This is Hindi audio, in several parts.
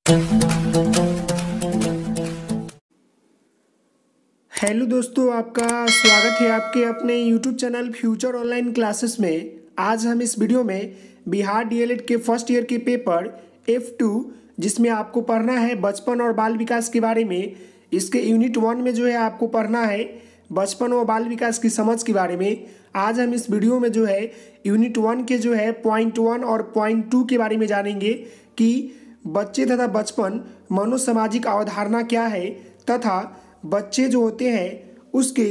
हेलो दोस्तों, आपका स्वागत है आपके अपने YouTube channel future online classes में। आज हम इस वीडियो में बिहार डीएलएड के फर्स्ट ईयर के पेपर F2 जिसमें आपको पढ़ना है बचपन और बाल विकास के बारे में, इसके यूनिट 1 में जो है आपको पढ़ना है बचपन और बाल विकास की समझ के बारे में। आज हम इस वीडियो में जो है यूनिट 1 के जो है पॉइंट 1 और पॉइंट 2 के बारे में जानेंगे कि बच्चे तथा बचपन मनोसामाजिक अवधारणा क्या है तथा बच्चे जो होते हैं उसके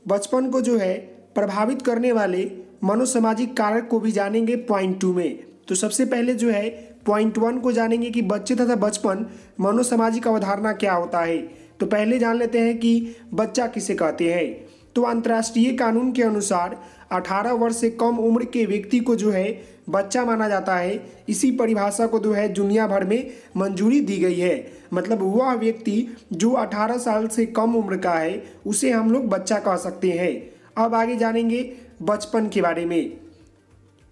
बचपन को जो है प्रभावित करने वाले मनोसामाजिक कारक को भी जानेंगे पॉइंट 2 में। तो सबसे पहले जो है पॉइंट 1 को जानेंगे कि बच्चे तथा बचपन मनोसामाजिक अवधारणा क्या होता है। तो पहले जान लेते हैं कि बच्चा किसे कहते हैं। तो अंतर्राष्ट्रीय कानून के अनुसार 18 वर्ष से कम उम्र के व्यक्ति को जो है बच्चा माना जाता है। इसी परिभाषा को जो है दुनिया भर में मंजूरी दी गई है। मतलब वह व्यक्ति जो 18 साल से कम उम्र का है उसे हम लोग बच्चा कह सकते हैं। अब आगे जानेंगे बचपन के बारे में।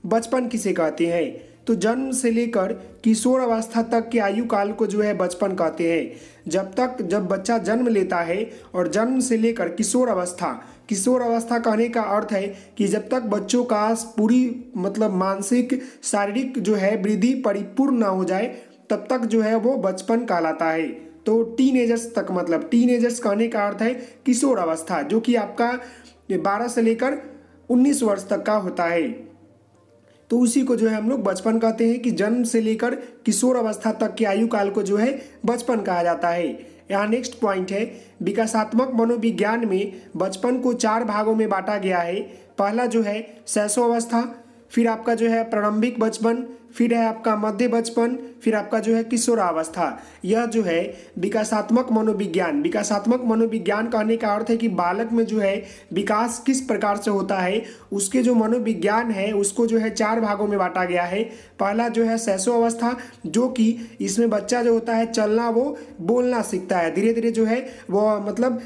बचपन किसे कहते हैं? तो जन्म से लेकर किशोर अवस्था तक के आयु काल को जो है बचपन कहते हैं। जब बच्चा जन्म लेता है और जन्म से लेकर किशोर अवस्था कहने का अर्थ है कि जब तक बच्चों का पूरी मतलब मानसिक शारीरिक जो है वृद्धि परिपूर्ण ना हो जाए तब तक जो है वो बचपन कहलाता है। तो टीनेजर्स तक, मतलब टीनेजर्स कहने का अर्थ है किशोर अवस्था, जो कि आपका 12 से लेकर 19 वर्ष तक का होता है। तो उसी को जो है हम लोग बचपन कहते हैं कि जन्म से लेकर किशोर अवस्था तक के आयु काल को जो है बचपन कहा जाता है। यहाँ नेक्स्ट पॉइंट है विकासात्मक मनोविज्ञान में बचपन को 4 भागों में बांटा गया है। पहला जो है शैशवावस्था, फिर आपका जो है प्रारंभिक बचपन, फिर है आपका मध्य बचपन, फिर आपका जो है किशोरावस्था। यह जो है विकासात्मक मनोविज्ञान कहने का अर्थ है कि बालक में जो है विकास किस प्रकार से होता है, उसके जो मनोविज्ञान है उसको जो है 4 भागों में बांटा गया है। पहला जो है शैशवावस्था, जो कि इसमें बच्चा जो होता है चलना वो बोलना सीखता है। धीरे धीरे जो है वो मतलब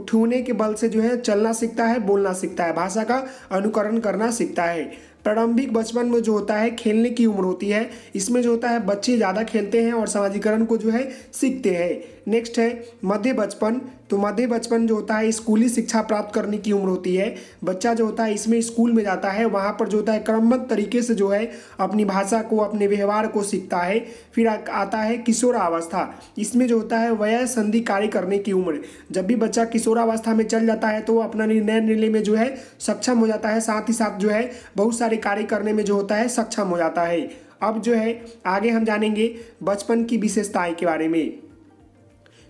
ठूने के बल से जो है चलना सीखता है, बोलना सीखता है, भाषा का अनुकरण करना सीखता है। प्रारंभिक बचपन में जो होता है खेलने की उम्र होती है। इसमें जो होता है बच्चे ज़्यादा खेलते हैं और सामाजिकरण को जो है सीखते हैं। नेक्स्ट है मध्य बचपन। तो मध्य बचपन जो होता है स्कूली शिक्षा प्राप्त करने की उम्र होती है। बच्चा जो होता है इसमें स्कूल में जाता है, वहाँ पर जो होता है क्रमबद्ध तरीके से जो है अपनी भाषा को, अपने व्यवहार को सीखता है। फिर आता है किशोरावस्था। इसमें जो होता है वय संधि कार्य करने की उम्र। जब भी बच्चा किशोरावस्था में चल जाता है तो वो अपना निर्णय लेने में जो है सक्षम हो जाता है, साथ ही साथ जो है बहुत सारे कार्य करने में जो होता है सक्षम हो जाता है। अब जो है आगे हम जानेंगे बचपन की विशेषताएं के बारे में।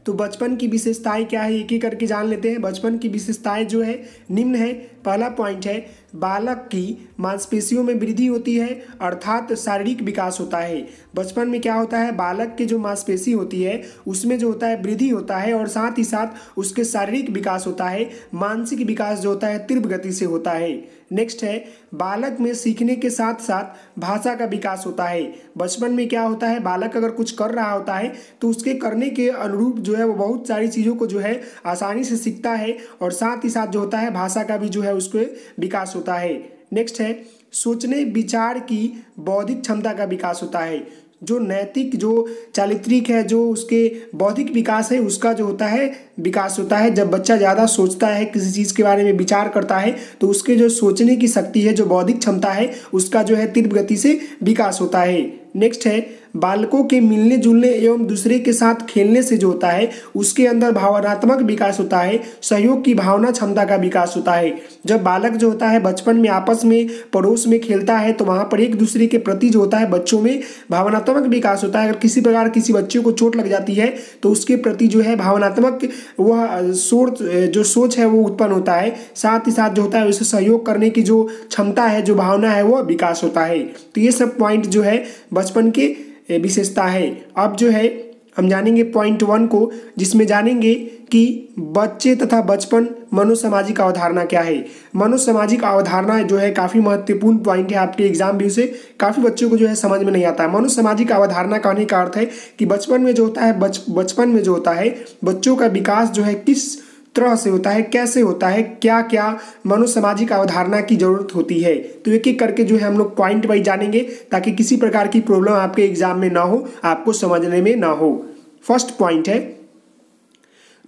तो बचपन की विशेषताएं क्या है एक एक करके जान लेते हैं। बचपन की विशेषताएं जो है निम्न है। पहला पॉइंट है बालक की मांसपेशियों में वृद्धि होती है, अर्थात शारीरिक विकास होता है। बचपन में क्या होता है, बालक की जो मांसपेशी होती है उसमें जो होता है वृद्धि होता है और साथ ही साथ उसके शारीरिक विकास होता है। मानसिक विकास जो होता है तीव्र गति से होता है। नेक्स्ट है बालक में सीखने के साथ साथ भाषा का विकास होता है। बचपन में क्या होता है, बालक अगर कुछ कर रहा होता है तो उसके करने के अनुरूप जो है वो बहुत सारी चीज़ों को जो है आसानी से सीखता है और साथ ही साथ जो होता है भाषा का भी जो है उसके विकास होता है। नेक्स्ट है सोचने विचार की बौद्धिक क्षमता का विकास होता है। जो नैतिक, जो चारित्रिक है, जो उसके बौद्धिक विकास है उसका जो होता है विकास होता है। जब बच्चा ज़्यादा सोचता है, किसी चीज़ के बारे में विचार करता है तो उसके जो सोचने की शक्ति है, जो बौद्धिक क्षमता है उसका जो है तीव्र गति से विकास होता है। नेक्स्ट है बालकों के मिलने जुलने एवं दूसरे के साथ खेलने से जो होता है उसके अंदर भावनात्मक विकास होता है, सहयोग की भावना क्षमता का विकास होता है। जब बालक जो होता है बचपन में आपस में पड़ोस में खेलता है तो वहाँ पर एक दूसरे के प्रति जो होता है बच्चों में भावनात्मक विकास होता है। अगर किसी प्रकार किसी बच्चे को चोट लग जाती है तो उसके प्रति जो है भावनात्मक वह सोच है वो उत्पन्न होता है। साथ ही साथ जो होता है उसे सहयोग करने की जो क्षमता है, जो भावना है वो विकास होता है। तो ये सब पॉइंट जो है बचपन के विशेषता है। अब जो है हम जानेंगे पॉइंट 1 को, जिसमें जानेंगे कि बच्चे तथा बचपन मनोसामाजिक अवधारणा क्या है। मनोसामाजिक अवधारणा जो है काफ़ी महत्वपूर्ण पॉइंट है, आपके एग्जाम भी उसे काफ़ी बच्चों को जो है समझ में नहीं आता है। मनोसामाजिक अवधारणा कहने का अर्थ है कि बचपन में जो होता है बचपन में जो होता है बच्चों का विकास जो है किस तरह से होता है, कैसे होता है, क्या क्या मनोसामाजिक अवधारणा की जरूरत होती है। तो एक एक करके जो है हम लोग पॉइंट वाइज जानेंगे ताकि किसी प्रकार की प्रॉब्लम आपके एग्जाम में ना हो, आपको समझने में ना हो। फर्स्ट पॉइंट है,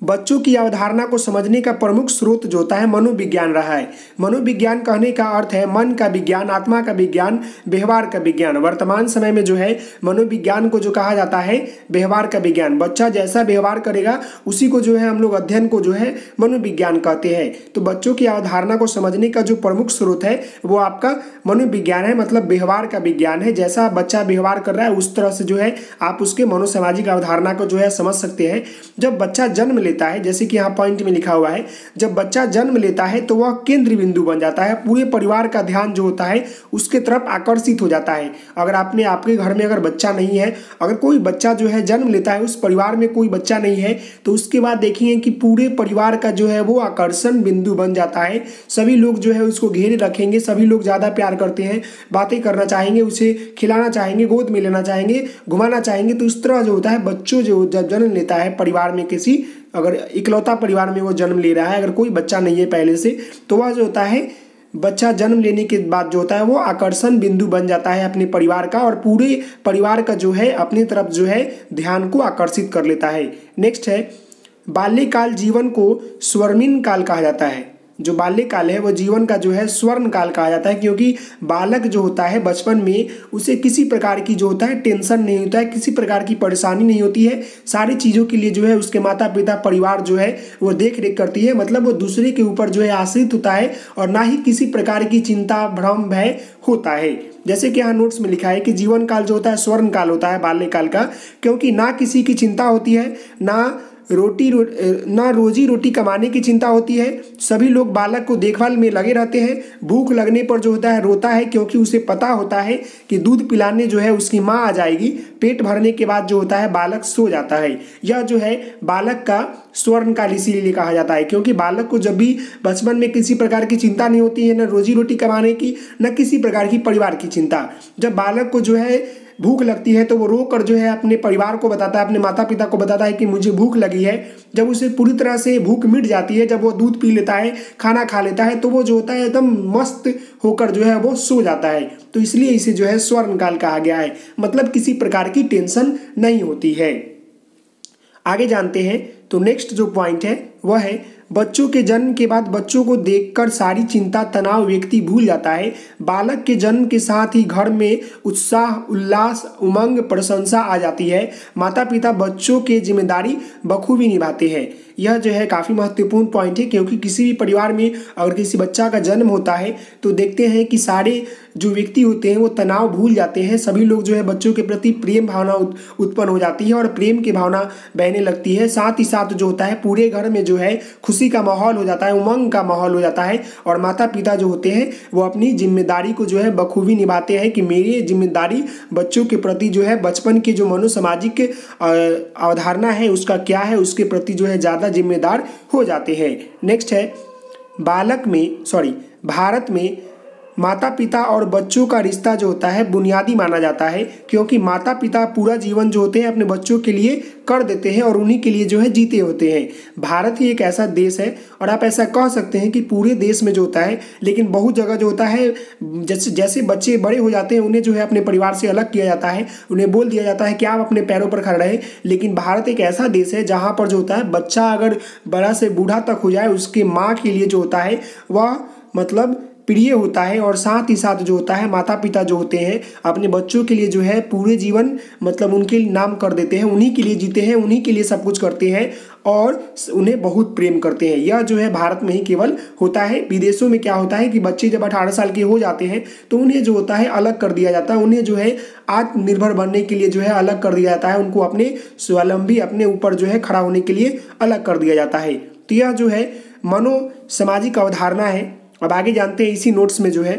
बच्चों की अवधारणा को समझने का प्रमुख स्रोत जो होता है मनोविज्ञान रहा है। मनोविज्ञान कहने का अर्थ है मन का विज्ञान, आत्मा का विज्ञान, व्यवहार का विज्ञान। वर्तमान समय में जो है मनोविज्ञान को जो कहा जाता है व्यवहार का विज्ञान। बच्चा जैसा व्यवहार करेगा उसी को जो है हम लोग अध्ययन को जो है मनोविज्ञान कहते हैं। तो बच्चों की अवधारणा को समझने का जो प्रमुख स्रोत है वो आपका मनोविज्ञान है, मतलब व्यवहार का विज्ञान है। जैसा बच्चा व्यवहार कर रहा है उस तरह से जो है आप उसके मनोसामाजिक अवधारणा को जो है समझ सकते हैं। जब बच्चा जन्म लेता है, जैसे कि यहाँ पॉइंट में लिखा हुआ है, जब बच्चा जन्म लेता है तो वह केंद्र बिंदु बन जाता है। पूरे परिवार का ध्यान जो होता है उसके तरफ आकर्षित हो जाता है। अगर आपके घर में अगर बच्चा नहीं है, अगर कोई बच्चा जो है जन्म लेता है, उस परिवार में कोई बच्चा नहीं है, तो उसके बाद देखेंगे कि पूरे परिवार का जो है वो आकर्षण बिंदु बन जाता है। सभी लोग जो है उसको घेरे रखेंगे, सभी लोग ज़्यादा प्यार करते हैं, बातें करना चाहेंगे, उसे खिलाना चाहेंगे, गोद में लेना चाहेंगे, घुमाना चाहेंगे। तो इस तरह जो होता है बच्चों जो जब जन्म लेता है परिवार में, किसी अगर इकलौता परिवार में वो जन्म ले रहा है, अगर कोई बच्चा नहीं है पहले से, तो वह जो होता है बच्चा जन्म लेने के बाद जो होता है वो आकर्षण बिंदु बन जाता है अपने परिवार का, और पूरे परिवार का जो है अपनी तरफ जो है ध्यान को आकर्षित कर लेता है। नेक्स्ट है, बाल्यकाल जीवन को स्वर्णिम काल कहा जाता है। जो बाल्यकाल है वो जीवन का जो है स्वर्ण काल कहा जाता है, क्योंकि बालक जो होता है बचपन में उसे किसी प्रकार की जो होता है टेंशन नहीं होता है, किसी प्रकार की परेशानी नहीं होती है। सारी चीज़ों के लिए जो है उसके माता पिता परिवार जो है वो देख रेख करती है, मतलब वो दूसरे के ऊपर जो है आश्रित होता है और ना ही किसी प्रकार की चिंता भ्रम भय होता है। जैसे कि यहाँ नोट्स में लिखा है कि जीवन काल जो होता है स्वर्ण काल होता है बाल्यकाल का, क्योंकि ना किसी की चिंता होती है, ना रोजी रोटी कमाने की चिंता होती है। सभी लोग बालक को देखभाल में लगे रहते हैं। भूख लगने पर जो होता है रोता है, क्योंकि उसे पता होता है कि दूध पिलाने जो है उसकी माँ आ जाएगी। पेट भरने के बाद जो होता है बालक सो जाता है। यह जो है बालक का स्वर्ण काल इसीलिए कहा जाता है, क्योंकि बालक को जब भी बचपन में किसी प्रकार की चिंता नहीं होती है, न रोजी रोटी कमाने की, न किसी प्रकार की परिवार की चिंता। जब बालक को जो है भूख लगती है तो वो रो कर जो है अपने परिवार को बताता है, अपने माता पिता को बताता है कि मुझे भूख लगी है। जब उसे पूरी तरह से भूख मिट जाती है, जब वो दूध पी लेता है, खाना खा लेता है, तो वो जो होता है एकदम मस्त होकर जो है वो सो जाता है। तो इसलिए इसे जो है स्वर्ण काल कहा गया है, मतलब किसी प्रकार की टेंशन नहीं होती है। आगे जानते हैं, तो नेक्स्ट जो पॉइंट है वह है, बच्चों के जन्म के बाद बच्चों को देखकर सारी चिंता तनाव व्यक्ति भूल जाता है। बालक के जन्म के साथ ही घर में उत्साह उल्लास उमंग प्रशंसा आ जाती है। माता पिता बच्चों की जिम्मेदारी बखूबी निभाते हैं। यह जो है काफ़ी महत्वपूर्ण पॉइंट है, क्योंकि किसी भी परिवार में अगर किसी बच्चा का जन्म होता है तो देखते हैं कि सारे जो व्यक्ति होते हैं वो तनाव भूल जाते हैं। सभी लोग जो है बच्चों के प्रति प्रेम भावना उत्पन्न हो जाती है और प्रेम की भावना बहने लगती है। साथ ही साथ जो होता है पूरे घर में जो है खुशी का माहौल हो जाता है, उमंग का माहौल हो जाता है, और माता पिता जो होते हैं वो अपनी जिम्मेदारी को जो है बखूबी निभाते हैं कि मेरी जिम्मेदारी बच्चों के प्रति जो है बचपन की जो मनोसामाजिक अवधारणा है उसका क्या है, उसके प्रति जो है ज़्यादा जिम्मेदार हो जाते हैं। नेक्स्ट है, भारत में माता पिता और बच्चों का रिश्ता जो होता है बुनियादी माना जाता है, क्योंकि माता पिता पूरा जीवन जो होते हैं अपने बच्चों के लिए कर देते हैं और उन्हीं के लिए जो है जीते होते हैं। भारत ही एक ऐसा देश है, और आप ऐसा कह सकते हैं कि पूरे देश में जो होता है, लेकिन बहुत जगह जो होता है जैसे बच्चे बड़े हो जाते हैं उन्हें जो है अपने परिवार से अलग किया जाता है, उन्हें बोल दिया जाता है कि आप अपने पैरों पर खड़े रहें। लेकिन भारत एक ऐसा देश है जहाँ पर जो होता है बच्चा अगर बड़ा से बूढ़ा तक हो जाए उसके माँ के लिए जो होता है वह मतलब प्रिय होता है, और साथ ही साथ जो होता है माता पिता जो होते हैं अपने बच्चों के लिए जो है पूरे जीवन मतलब उनके नाम कर देते हैं, उन्हीं के लिए जीते हैं, उन्हीं के लिए सब कुछ करते हैं और उन्हें बहुत प्रेम करते हैं। यह जो है भारत में ही केवल होता है। विदेशों में क्या होता है कि बच्चे जब 18 साल के हो जाते हैं तो उन्हें जो होता है अलग कर दिया जाता है, उन्हें जो है आत्मनिर्भर बनने के लिए जो है अलग कर दिया जाता है, उनको अपने स्वावलंबी अपने ऊपर जो है खड़ा होने के लिए अलग कर दिया जाता है। तो यह जो है मनोसामाजिक अवधारणा है। अब आगे जानते हैं इसी नोट्स में जो है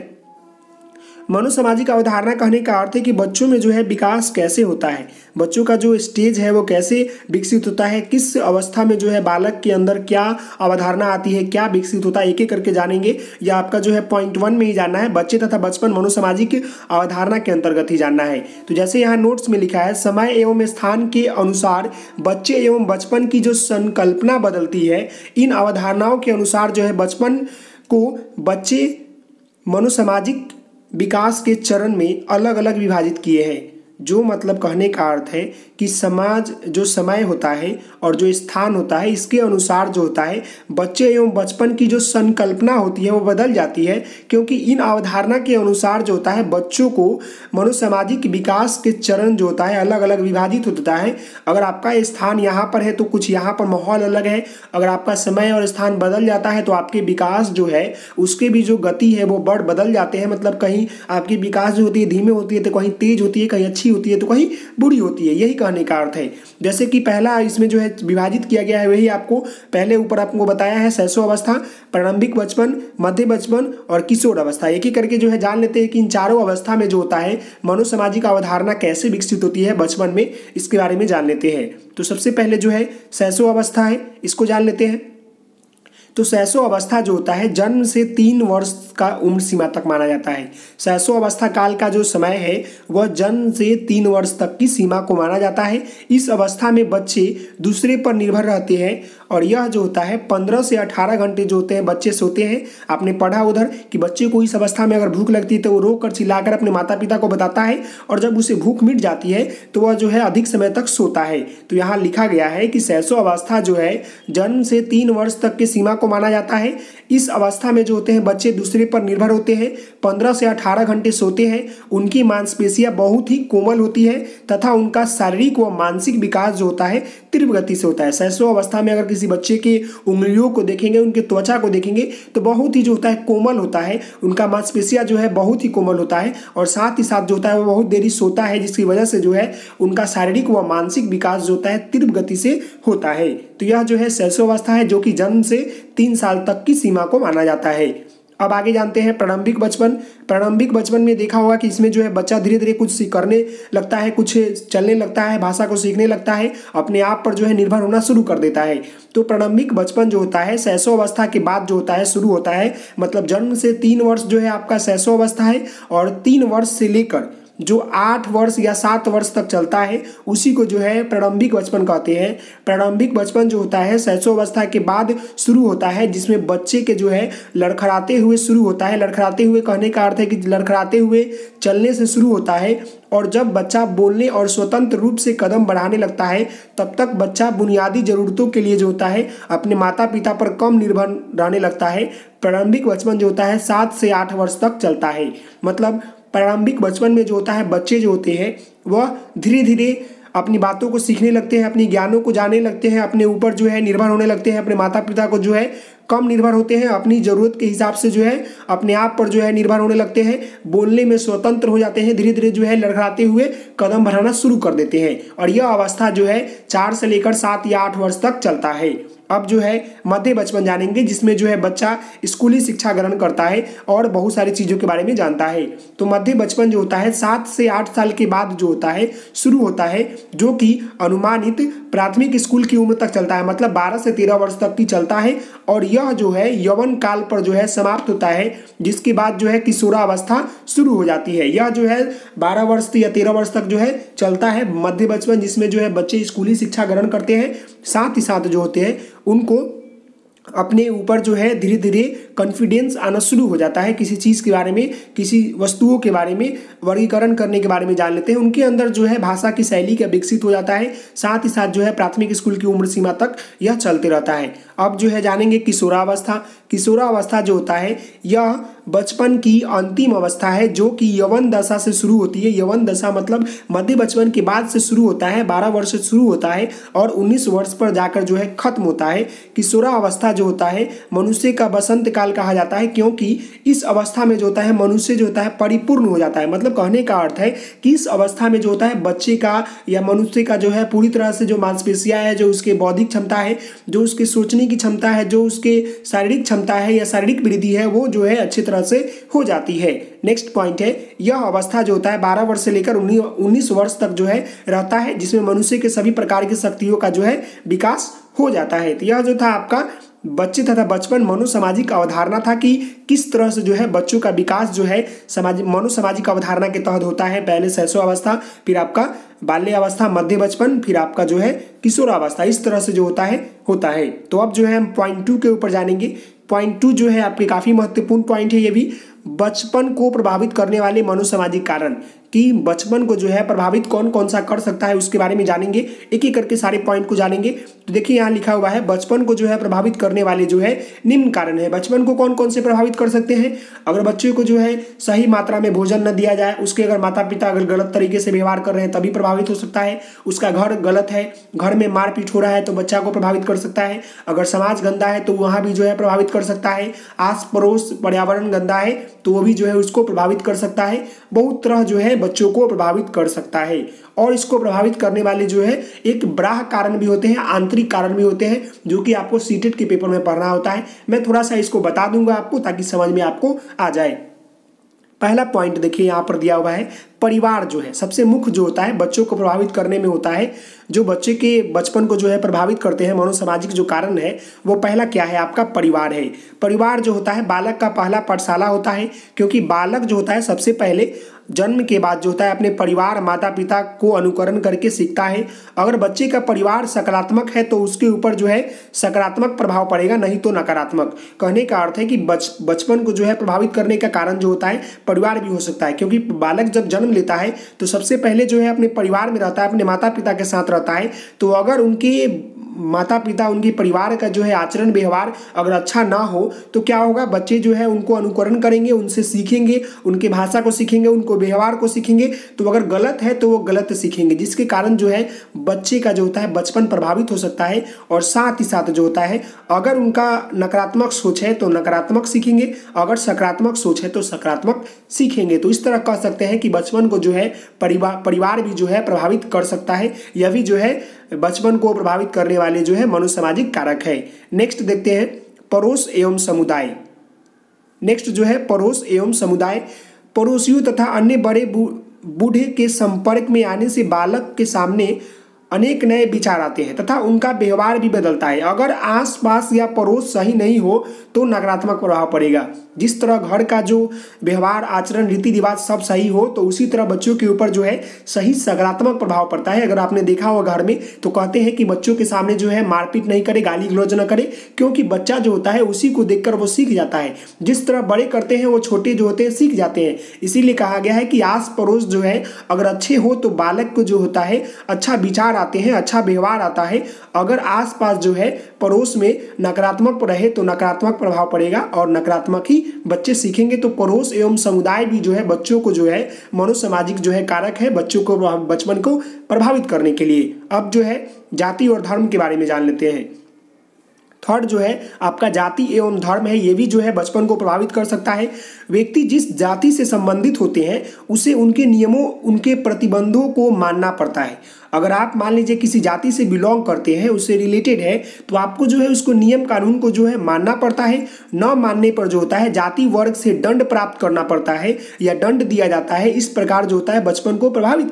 मनोसामाजिक अवधारणा कहने का अर्थ है कि बच्चों में जो है विकास कैसे होता है, बच्चों का जो स्टेज है वो कैसे विकसित होता है, किस अवस्था में जो है बालक के अंदर क्या अवधारणा आती है, क्या विकसित होता है, एक एक करके जानेंगे। यह आपका जो है पॉइंट 1 में ही जानना है, बच्चे तथा बचपन मनोसामाजिक अवधारणा के अंतर्गत ही जानना है। तो जैसे यहाँ नोट्स में लिखा है, समय एवं स्थान के अनुसार बच्चे एवं बचपन की जो संकल्पना बदलती है। इन अवधारणाओं के अनुसार जो है बचपन को बच्चे मनोसामाजिक विकास के चरण में अलग अलग विभाजित किए हैं। जो मतलब कहने का अर्थ है कि समाज जो समय होता है और जो स्थान होता है इसके अनुसार जो होता है बच्चे एवं बचपन की जो संकल्पना होती है वो बदल जाती है, क्योंकि इन अवधारणा के अनुसार जो होता है बच्चों को मनोसामाजिक विकास के चरण जो होता है अलग अलग विभाजित होता है। अगर आपका स्थान यहाँ पर है तो कुछ यहाँ पर माहौल अलग है, अगर आपका समय और स्थान बदल जाता है तो आपके विकास जो है उसके भी जो गति है वो बदल जाते हैं। मतलब कहीं आपकी विकास जो होती है धीमे होती है तो कहीं तेज होती है, कहीं अच्छी होती है तो कहीं बुरी होती है, यही कहने का अर्थ है। जैसे कि पहला इसमें जो है विभाजित किया गया है वही आपको पहले ऊपर आपको बताया है, शैशव अवस्था, प्रारंभिक बचपन, मध्य बचपन और किशोर अवस्था। एक ही करके जो है जान लेते हैं कि इन चारों अवस्था में जो होता है मनोसामाजिक अवधारणा कैसे विकसित होती है बचपन में, इसके बारे में जान लेते हैं। तो सबसे पहले जो है शैशव अवस्था है, इसको जान लेते हैं। तो शैशव अवस्था जो होता है जन्म से 3 वर्ष का उम्र सीमा तक माना जाता है। शैशव अवस्था काल का जो समय है वह जन्म से 3 वर्ष तक की सीमा को माना जाता है। इस अवस्था में बच्चे दूसरे पर निर्भर रहते हैं और यह जो होता है 15 से 18 घंटे जो होते हैं बच्चे सोते हैं। आपने पढ़ा उधर कि बच्चे को इस अवस्था में अगर भूख लगती है तो वो रो कर चिल्लाकर अपने माता पिता को बताता है और जब उसे भूख मिट जाती है तो वह जो है अधिक समय तक सोता है। तो यहाँ लिखा गया है कि शैशव अवस्था जो है जन्म से 3 वर्ष तक की सीमा माना जाता है। इस अवस्था में जो होते हैं बच्चे दूसरे पर निर्भर होते हैं, 15 से 18 घंटे सोते हैं, उनकी मांसपेशियां बहुत ही कोमल होती है तथा उनका शारीरिक व मानसिक विकास जो होता है तीव्र गति से होता है। शैशव अवस्था में अगर किसी बच्चे के उंगलियों को देखेंगे, उनके त्वचा को देखेंगे तो बहुत ही जो होता है कोमल होता है, उनका मांसपेशियां जो है बहुत ही कोमल होता है और साथ ही साथ जो होता है वो बहुत देरी सोता है, जिसकी वजह से जो है उनका शारीरिक व मानसिक विकास जो होता है तीव्र गति से होता है। तो यह जो है शैशव अवस्था है जो कि जन्म से 3 साल तक की सीमा को माना जाता है। अब आगे जानते हैं प्रारंभिक बचपन। प्रारंभिक बचपन में देखा होगा कि इसमें जो है बच्चा धीरे धीरे कुछ करने लगता है, कुछ चलने लगता है, भाषा को सीखने लगता है, अपने आप पर जो है निर्भर होना शुरू कर देता है। तो प्रारंभिक बचपन जो होता है शैशव अवस्था के बाद जो होता है शुरू होता है। मतलब जन्म से 3 वर्ष जो है आपका शैशव अवस्था है और 3 वर्ष से लेकर जो 8 वर्ष या 7 वर्ष तक चलता है उसी को जो है प्रारंभिक बचपन कहते हैं। प्रारंभिक बचपन जो होता है शैशव अवस्था के बाद शुरू होता है, जिसमें बच्चे के जो है लड़खड़ाते हुए शुरू होता है। लड़खड़ाते हुए कहने का अर्थ है कि लड़खड़ाते हुए चलने से शुरू होता है और जब बच्चा बोलने और स्वतंत्र रूप से कदम बढ़ाने लगता है तब तक बच्चा बुनियादी जरूरतों के लिए जो होता है अपने माता पिता पर कम निर्भर रहने लगता है। प्रारंभिक बचपन जो होता है 7 से 8 वर्ष तक चलता है। मतलब प्रारंभिक बचपन में जो होता है बच्चे जो होते हैं वह धीरे धीरे अपनी बातों को सीखने लगते हैं, अपनी ज्ञानों को जानने लगते हैं, अपने ऊपर जो है निर्भर होने लगते हैं, अपने माता पिता को जो है कम निर्भर होते हैं, अपनी ज़रूरत के हिसाब से जो है अपने आप पर जो है निर्भर होने लगते हैं, बोलने में स्वतंत्र हो जाते हैं, धीरे धीरे जो है लड़खड़ाते हुए कदम बढ़ाना शुरू कर देते हैं। और यह अवस्था जो है 4 से लेकर 7 या 8 वर्ष तक चलता है। अब जो है मध्य बचपन जानेंगे, जिसमें जो है बच्चा स्कूली शिक्षा ग्रहण करता है और बहुत सारी चीज़ों के बारे में जानता है। तो मध्य बचपन जो होता है 7 से 8 साल के बाद जो होता है शुरू होता है, जो कि अनुमानित प्राथमिक स्कूल की उम्र तक चलता है। मतलब 12 से 13 वर्ष तक की चलता है और यह जो है यौवन काल पर जो है समाप्त होता है, जिसके बाद जो है किशोरावस्था शुरू हो जाती है। यह जो है 12 वर्ष या 13 वर्ष तक जो है चलता है मध्य बचपन, जिसमें जो है बच्चे स्कूली शिक्षा ग्रहण करते हैं, साथ ही साथ जो होते हैं उनको अपने ऊपर जो है धीरे धीरे कॉन्फिडेंस आना शुरू हो जाता है। किसी चीज़ के बारे में, किसी वस्तुओं के बारे में वर्गीकरण करने के बारे में जान लेते हैं, उनके अंदर जो है भाषा की शैली का विकसित हो जाता है। साथ ही साथ जो है प्राथमिक स्कूल की उम्र सीमा तक यह चलते रहता है। अब जो है जानेंगे किशोरावस्था। किशोरावस्था जो होता है यह बचपन की अंतिम अवस्था है, जो कि यौवन दशा से शुरू होती है। यौवन दशा मतलब मध्य बचपन के बाद से शुरू होता है, 12 वर्ष से शुरू होता है और 19 वर्ष पर जाकर जो है खत्म होता है। किशोरावस्था जो होता है मनुष्य का बसंत काल कहा जाता है, क्योंकि इस अवस्था में जो होता है मनुष्य जो होता है परिपूर्ण हो जाता है। मतलब कहने का अर्थ है कि इस अवस्था में जो होता है बच्चे का या मनुष्य का जो है पूरी तरह से जो मांसपेशियां है, जो उसके बौद्धिक क्षमता है, जो उसके सोचने की क्षमता है, जो उसके शारीरिक क्षमता है या शारीरिक वृद्धि है, वो जो है अच्छी तरह से हो जाती है। नेक्स्ट पॉइंट है, यह अवस्था जो होता है 12 वर्ष से लेकर 19 वर्ष तक जो है रहता है, जिसमें मनुष्य के सभी प्रकार की शक्तियों का जो है विकास हो जाता है। तो यह जो था आपका बच्चे तथा बचपन मनोसामाजिक अवधारणा था कि किस तरह से जो है बच्चों का विकास जो है मनोसामाजिक अवधारणा के तहत होता है। पहले शैशव अवस्था, फिर आपका बाल्य अवस्था, मध्य बचपन, फिर आपका जो है किशोरावस्था, इस तरह से जो होता है। तो अब जो है हम पॉइंट 2 के ऊपर जानेंगे। पॉइंट 2 जो है आपके काफ़ी महत्वपूर्ण पॉइंट है। ये भी बचपन को प्रभावित करने वाले मनोसामाजिक कारण, कि बचपन को जो है प्रभावित कौन कौन सा कर सकता है उसके बारे में जानेंगे, एक एक करके सारे पॉइंट को जानेंगे। तो देखिए यहाँ लिखा हुआ है बचपन को जो है प्रभावित करने वाले जो है निम्न कारण है। बचपन को कौन कौन से प्रभावित कर सकते हैं? अगर बच्चे को जो है सही मात्रा में भोजन न दिया जाए, उसके अगर माता पिता अगर गलत तरीके से व्यवहार कर रहे हैं तभी प्रभावित हो सकता है। उसका घर गलत है, घर में मारपीट हो रहा है तो बच्चा को प्रभावित कर सकता है। अगर समाज गंदा है तो वहाँ भी जो है प्रभावित कर सकता है। आस पड़ोस पर्यावरण गंदा है तो वो भी जो है उसको प्रभावित कर सकता है। बहुत तरह जो है बच्चों को प्रभावित कर सकता है। और इसको प्रभावित करने वाले जो है एक बाह्य कारण भी होते हैं, आंतरिक कारण भी होते हैं, जो कि आपको सीटेट के पेपर में पढ़ना होता है। मैं थोड़ा सा इसको बता दूंगा आपको ताकि समझ में आपको आ जाए। पहला पॉइंट देखिए यहाँ पर दिया हुआ है, परिवार जो है सबसे मुख्य जो होता है बच्चों को प्रभावित करने में होता है। जो बच्चे के बचपन को जो है प्रभावित करते हैं मनोसामाजिक जो कारण है वो पहला क्या है? आपका परिवार है। परिवार जो होता है बालक का पहला पाठशाला होता है, क्योंकि बालक जो होता है सबसे पहले जन्म के बाद जो होता है अपने परिवार माता पिता को अनुकरण करके सीखता है। अगर बच्चे का परिवार सकारात्मक है तो उसके ऊपर जो है सकारात्मक प्रभाव पड़ेगा, नहीं तो नकारात्मक। कहने का अर्थ है कि बचपन को जो है प्रभावित करने का कारण जो होता है परिवार भी हो सकता है, क्योंकि बालक जब जन्म लेता है तो सबसे पहले जो है अपने परिवार में रहता है, अपने माता पिता के साथ रहता है। तो अगर उनके माता पिता उनके परिवार का जो है आचरण व्यवहार अगर अच्छा ना हो तो क्या होगा? बच्चे जो है उनको अनुकरण करेंगे, उनसे सीखेंगे, उनकी भाषा को सीखेंगे, उनको व्यवहार को सीखेंगे। तो अगर गलत है तो वो गलत सीखेंगे, जिसके कारण जो है बच्चे का जो होता है बचपन प्रभावित हो सकता है। और साथ ही साथ जो होता है अगर उनका नकारात्मक सोच है तो नकारात्मक सीखेंगे, अगर सकारात्मक सोच है तो सकारात्मक सीखेंगे। तो इस तरह कह सकते हैं कि बचपन को जो है परिवार भी जो है प्रभावित कर सकता है। यह भी जो है बचपन को प्रभावित करने वाले जो है मनोसामाजिक कारक है। नेक्स्ट देखते हैं पड़ोस एवं समुदाय। नेक्स्ट जो है पड़ोस एवं समुदाय, पड़ोसियों तथा अन्य बड़े बूढ़े के संपर्क में आने से बालक के सामने अनेक नए विचार आते हैं तथा उनका व्यवहार भी बदलता है। अगर आसपास या पड़ोस सही नहीं हो तो नकारात्मक प्रभाव पड़ेगा। जिस तरह घर का जो व्यवहार आचरण रीति रिवाज सब सही हो तो उसी तरह बच्चों के ऊपर जो है सही सकारात्मक प्रभाव पड़ता है। अगर आपने देखा हो घर में तो कहते हैं कि बच्चों के सामने जो है मारपीट नहीं करे, गाली गलौज न करे, क्योंकि बच्चा जो होता है उसी को देखकर वो सीख जाता है। जिस तरह बड़े करते हैं वो छोटे जो होते हैं सीख जाते हैं। इसीलिए कहा गया है कि आस पड़ोस जो है अगर अच्छे हो तो बालक को जो होता है अच्छा विचार आते हैं, अच्छा व्यवहार आता है। अगर आसपास जो है पड़ोस में नकारात्मक रहे तो नकारात्मक प्रभाव पड़ेगा और नकारात्मक ही बच्चे सीखेंगे। तो पड़ोस एवं समुदाय भी जो है बच्चों को जो है मनोसामाजिक जो है कारक है बच्चों को बचपन को प्रभावित करने के लिए। अब जो है जाति और धर्म के बारे में जान लेते हैं। थर्ड जो है आपका जाति एवं धर्म है, ये भी जो है बचपन को प्रभावित कर सकता है। व्यक्ति जिस जाति से संबंधित होते हैं उसे उनके नियमों उनके प्रतिबंधों को मानना पड़ता है। अगर आप मान लीजिए किसी जाति से बिलोंग करते हैं, उससे रिलेटेड है, तो आपको जो है उसको नियम कानून को जो है मानना पड़ता है। न मानने पर जो होता है जाति वर्ग से दंड प्राप्त करना पड़ता है या दंड दिया जाता है। इस प्रकार जो होता है बचपन को प्रभावित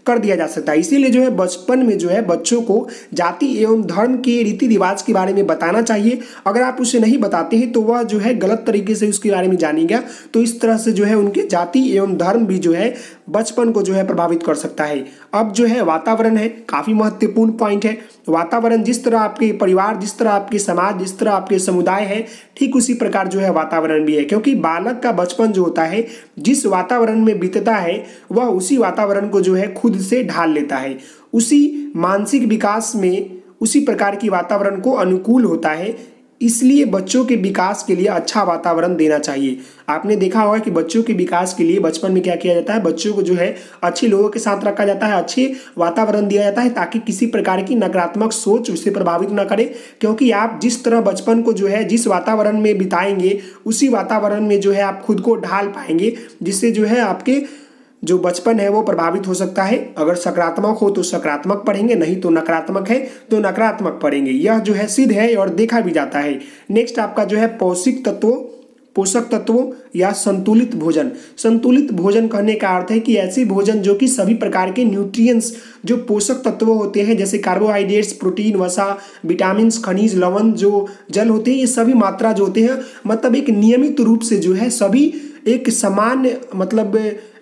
कर दिया जा सकता है। इसीलिए जो है बचपन में जो है बच्चों को जाति एवं धर्म के रीति रिवाज के बारे में बताना चाहिए। अगर आप उसे नहीं बताते हैं तो वह जो है गलत तरीके से उसके बारे में जानेगा। तो इस तरह से जो है उनके जाति एवं धर्म भी जो है बचपन को जो है प्रभावित कर सकता है। अब जो है वातावरण है, काफी महत्वपूर्ण पॉइंट है। वातावरण जिस तरह आपके परिवार, जिस तरह आपके समाज, जिस तरह आपके समुदाय है, ठीक उसी प्रकार जो है वातावरण भी है। क्योंकि बालक का बचपन जो होता है जिस वातावरण में बीतता है वह उसी वातावरण को जो है खुद से ढाल लेता है। उसी मानसिक विकास में उसी प्रकार की वातावरण को अनुकूल होता है। इसलिए बच्चों के विकास के लिए अच्छा वातावरण देना चाहिए। आपने देखा होगा कि बच्चों के विकास के लिए बचपन में क्या किया जाता है, बच्चों को जो है अच्छे लोगों के साथ रखा जाता है, अच्छे वातावरण दिया जाता है ताकि किसी प्रकार की नकारात्मक सोच उसे प्रभावित न करे। क्योंकि आप जिस तरह बचपन को जो है जिस वातावरण में बिताएंगे उसी वातावरण में जो है आप खुद को ढाल पाएंगे, जिससे जो है आपके जो बचपन है वो प्रभावित हो सकता है। अगर सकारात्मक हो तो सकारात्मक पढ़ेंगे, नहीं तो नकारात्मक है तो नकारात्मक पढ़ेंगे। यह जो है सिद्ध है और देखा भी जाता है। नेक्स्ट आपका जो है पोषक तत्वों या संतुलित भोजन। संतुलित भोजन कहने का अर्थ है कि ऐसे भोजन जो कि सभी प्रकार के न्यूट्रिएंट्स जो पोषक तत्व होते हैं जैसे कार्बोहाइड्रेट्स, प्रोटीन, वसा, विटामिन, खनिज, लवण, जो जल होते हैं, ये सभी मात्रा जो होते हैं मतलब एक नियमित रूप से जो है सभी एक समान मतलब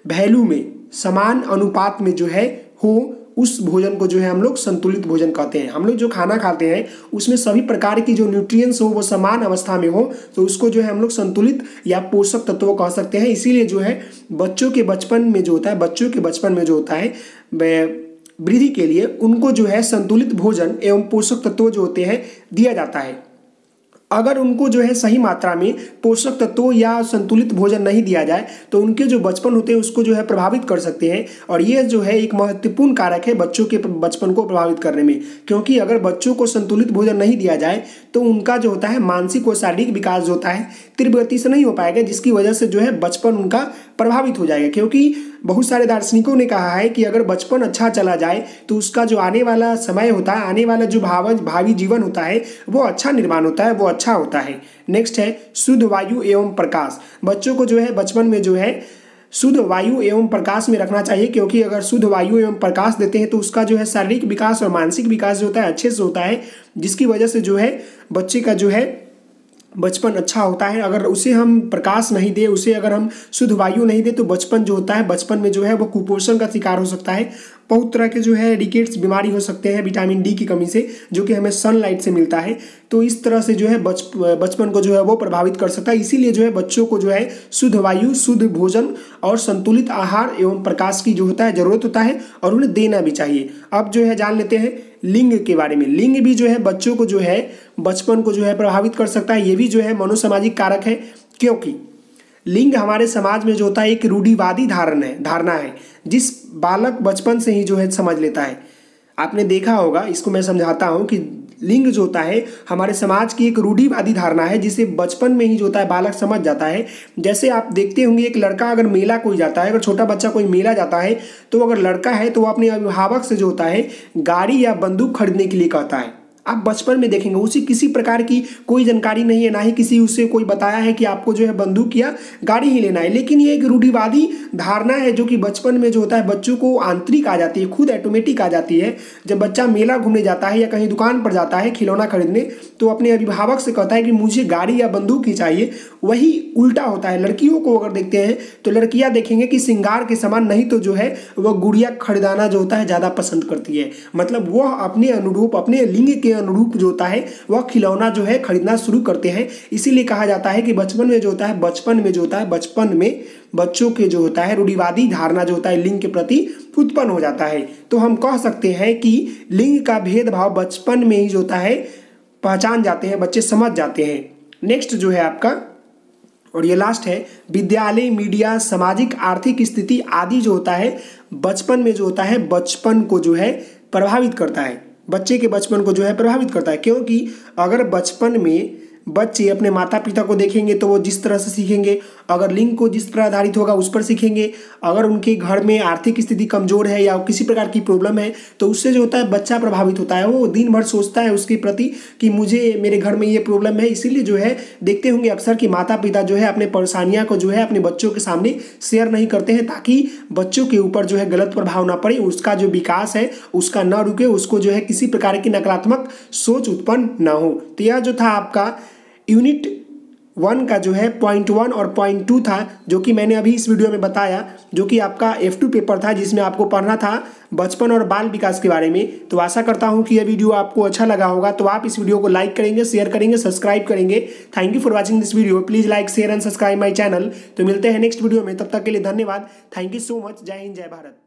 वैल्यू में, समान अनुपात में जो है हो, उस भोजन को जो है हम लोग संतुलित भोजन कहते हैं। हम लोग जो खाना खाते हैं उसमें सभी प्रकार की जो न्यूट्रिएंट्स हो वो समान अवस्था में हो तो उसको जो है हम लोग संतुलित या पोषक तत्व कह सकते हैं। इसीलिए जो है बच्चों के बचपन में जो होता है वृद्धि के लिए उनको जो है संतुलित भोजन एवं पोषक तत्व जो होते हैं दिया जाता है। अगर उनको जो है सही मात्रा में पोषक तत्वों या संतुलित भोजन नहीं दिया जाए तो उनके जो बचपन होते हैं उसको जो है प्रभावित कर सकते हैं। और ये जो है एक महत्वपूर्ण कारक है बच्चों के बचपन को प्रभावित करने में, क्योंकि अगर बच्चों को संतुलित भोजन नहीं दिया जाए तो उनका जो होता है मानसिक और शारीरिक विकास जो होता है तीव्र गति से नहीं हो पाएगा, जिसकी वजह से जो है बचपन उनका प्रभावित हो जाएगा। क्योंकि बहुत सारे दार्शनिकों ने कहा है कि अगर बचपन अच्छा चला जाए तो उसका जो आने वाला समय होता है, आने वाला जो भावी जीवन होता है वो अच्छा निर्माण होता है, वो अच्छा होता है। नेक्स्ट है शुद्ध वायु एवं प्रकाश। बच्चों को जो है बचपन में जो है शुद्ध वायु एवं प्रकाश में रखना चाहिए, क्योंकि अगर शुद्ध वायु एवं प्रकाश देते हैं तो उसका जो है शारीरिक विकास और मानसिक विकास जो होता है अच्छे से होता है, जिसकी वजह से जो है बच्चे का जो है बचपन अच्छा होता है। अगर उसे हम प्रकाश नहीं दे, उसे अगर हम शुद्ध वायु नहीं दे तो बचपन जो होता है बचपन में जो है वो कुपोषण का शिकार हो सकता है। बहुत तरह के जो है रिकेट्स बीमारी हो सकते हैं विटामिन डी की कमी से, जो कि हमें सनलाइट से मिलता है। तो इस तरह से जो है बचपन को जो है वो प्रभावित कर सकता है। इसीलिए जो है बच्चों को जो है शुद्ध वायु, शुद्ध भोजन और संतुलित आहार एवं प्रकाश की जो होता है जरूरत होता है और उन्हें देना भी चाहिए। अब जो है जान लेते हैं लिंग के बारे में। लिंग भी जो है बच्चों को जो है बचपन को जो है प्रभावित कर सकता है। ये भी जो है मनोसामाजिक कारक है, क्योंकि लिंग हमारे समाज में जो होता है एक रूढ़िवादी धारणा है जिस बालक बचपन से ही जो है समझ लेता है। आपने देखा होगा, इसको मैं समझाता हूँ कि लिंग जो होता है हमारे समाज की एक रूढ़िवादी धारणा है जिसे बचपन में ही जो होता है बालक समझ जाता है। जैसे आप देखते होंगे एक लड़का अगर मेला कोई जाता है, अगर छोटा बच्चा कोई मेला जाता है तो अगर लड़का है तो वो अपने अभिभावक से जो होता है गाड़ी या बंदूक खरीदने के लिए कहता है। आप बचपन में देखेंगे उसे किसी प्रकार की कोई जानकारी नहीं है, ना ही किसी उसे कोई बताया है कि आपको जो है बंदूक या गाड़ी ही लेना है। लेकिन ये एक रूढ़िवादी धारणा है जो कि बचपन में जो होता है बच्चों को आंतरिक आ जाती है, खुद ऑटोमेटिक आ जाती है। जब बच्चा मेला घूमने जाता है या कहीं दुकान पर जाता है खिलौना खरीदने तो अपने अभिभावक से कहता है कि मुझे गाड़ी या बंदूक ही चाहिए। वही उल्टा होता है लड़कियों को अगर देखते हैं तो लड़कियां देखेंगे कि श्रृंगार के सामान नहीं तो जो है वह गुड़िया खरीदाना जो होता है ज़्यादा पसंद करती है। मतलब वह अपने अनुरूप, अपने लिंग के अनुरूप जो होता है वह खिलौना जो है खरीदना शुरू करते हैं। इसीलिए कहा जाता है कि बचपन में जो होता है बचपन में बच्चों के जो होता है रूढ़िवादी धारणा जो होता है लिंग के प्रति उत्पन्न हो जाता है। तो हम कह सकते हैं कि लिंग का भेदभाव बचपन में ही जो होता है पहचान जाते हैं, बच्चे समझ जाते हैं। नेक्स्ट जो है आपका, और ये लास्ट है, विद्यालय, मीडिया, सामाजिक आर्थिक स्थिति आदि जो होता है बचपन में जो होता है बचपन को जो है प्रभावित करता है, बच्चे के बचपन को जो है प्रभावित करता है। क्योंकि अगर बचपन में बच्चे अपने माता पिता को देखेंगे तो वो जिस तरह से सीखेंगे, अगर लिंग को जिस पर आधारित होगा उस पर सीखेंगे। अगर उनके घर में आर्थिक स्थिति कमजोर है या किसी प्रकार की प्रॉब्लम है तो उससे जो होता है बच्चा प्रभावित होता है। वो दिन भर सोचता है उसके प्रति कि मुझे मेरे घर में ये प्रॉब्लम है। इसीलिए जो है देखते होंगे अक्सर कि माता पिता जो है अपने परेशानियां को जो है अपने बच्चों के सामने शेयर नहीं करते हैं, ताकि बच्चों के ऊपर जो है गलत प्रभाव ना पड़े, उसका जो विकास है उसका ना रुके, उसको जो है किसी प्रकार की नकारात्मक सोच उत्पन्न ना हो। तो यह जो था आपका यूनिट 1 का जो है पॉइंट 1 और पॉइंट 2 था, जो कि मैंने अभी इस वीडियो में बताया, जो कि आपका F2 पेपर था जिसमें आपको पढ़ना था बचपन और बाल विकास के बारे में। तो आशा करता हूं कि यह वीडियो आपको अच्छा लगा होगा। तो आप इस वीडियो को लाइक करेंगे, शेयर करेंगे, सब्सक्राइब करेंगे। Thank you for watching this video. Please like, share and subscribe my channel. तो मिलते हैं नेक्स्ट वीडियो में, तब तक के लिए धन्यवाद। Thank you so much. जय हिंद, जय भारत।